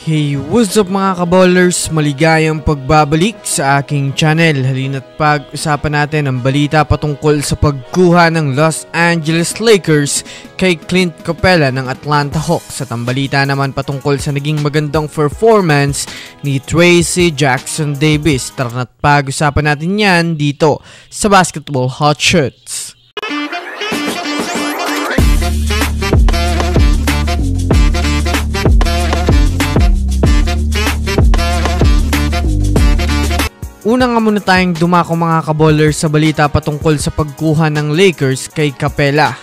Hey, what's up mga kaballers? Maligayang pagbabalik sa aking channel. Halina't pag-usapan natin ang balita patungkol sa pagkuha ng Los Angeles Lakers kay Clint Capela ng Atlanta Hawks. At ang balita naman patungkol sa naging magandang performance ni Trayce Jackson-Davis. Tara na't pag-usapan natin yan dito sa Basketball Hot Shots. Una nga muna tayong dumako mga kaballers sa balita patungkol sa pagkuha ng Lakers kay Capela.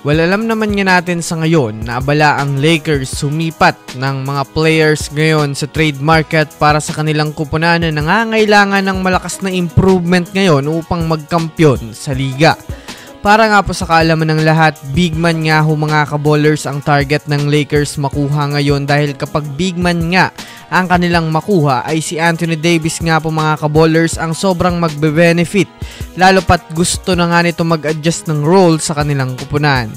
Well, alam naman nga natin sa ngayon na abala ang Lakers sumipat ng mga players ngayon sa trade market para sa kanilang kupunan na nangangailangan ng malakas na improvement ngayon upang magkampiyon sa liga. Para nga po sa kaalaman ng lahat, big man nga ho mga kaballers ang target ng Lakers makuha ngayon dahil kapag big man nga ang kanilang makuha ay si Anthony Davis nga po mga kaballers ang sobrang magbe-benefit lalo pat gusto na nga nito mag-adjust ng role sa kanilang kupunan.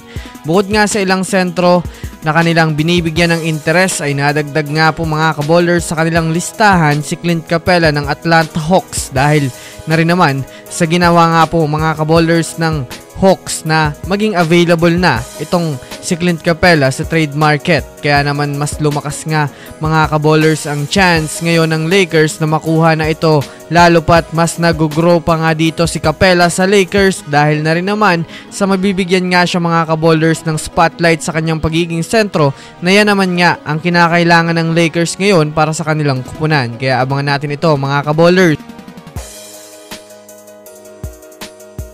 Bukod nga sa ilang sentro na kanilang binibigyan ng interes ay nadagdag nga po mga kaballers sa kanilang listahan si Clint Capela ng Atlanta Hawks dahil na rin naman sa ginawa nga po mga kaballers ng Hawks na maging available na itong si Clint Capela sa trade market. Kaya naman mas lumakas nga mga kaballers ang chance ngayon ng Lakers na makuha na ito, lalo pat mas nag-grow pa nga dito si Capela sa Lakers dahil na rin naman sa mabibigyan nga siya mga kaballers ng spotlight sa kanyang pagiging sentro na yan naman nga ang kinakailangan ng Lakers ngayon para sa kanilang kupunan. Kaya abangan natin ito mga kaballers.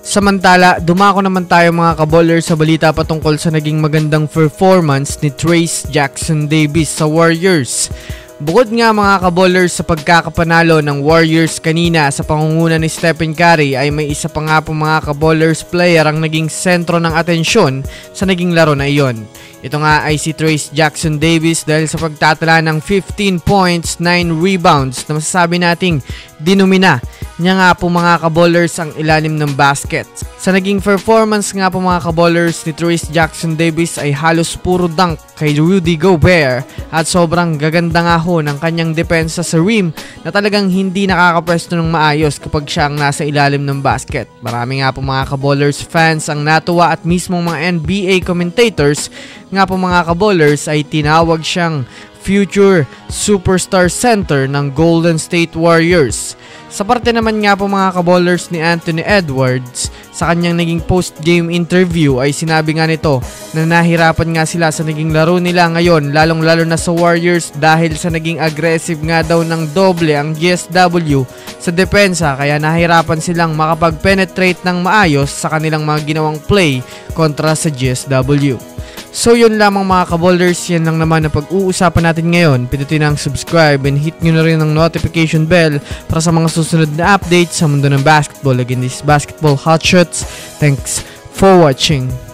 Samantala, dumako naman tayo mga kaballers sa balita patungkol sa naging magandang performance ni Trayce Jackson-Davis sa Warriors. Bukod nga mga kaballers sa pagkakapanalo ng Warriors kanina sa pangunguna ni Stephen Curry ay may isa pa nga po mga kaballers player ang naging sentro ng atensyon sa naging laro na iyon. Ito nga ay si Trayce Jackson-Davis dahil sa pagtatala ng 15 points, 9 rebounds na masasabi nating dinumina niya nga po mga kaballers ang ilalim ng basket. Sa naging performance nga po mga kaballers ni Trayce Jackson-Davis ay halos puro dunk kay Rudy Gobert at sobrang gaganda nga ho ng kanyang depensa sa rim na talagang hindi nakakapwesto ng maayos kapag siya ang nasa ilalim ng basket. Marami nga po mga kaballers fans ang natuwa at mismong mga NBA commentators nga po mga kaballers ay tinawag siyang future superstar center ng Golden State Warriors. Sa parte naman nga po mga kaballers ni Anthony Edwards, sa kanyang naging post-game interview ay sinabi nga nito na nahirapan nga sila sa naging laro nila ngayon lalong-lalo na sa Warriors dahil sa naging aggressive nga daw ng doble ang GSW sa depensa kaya nahirapan silang makapag-penetrate ng maayos sa kanilang mga ginawang play kontra sa GSW. So yun lamang mga kaballers, yan lang naman na pag-uusapan natin ngayon. Pindutin ang subscribe and hit nyo na rin ang notification bell para sa mga susunod na updates sa mundo ng basketball. Again, this is Basketball Hot Shots. Thanks for watching.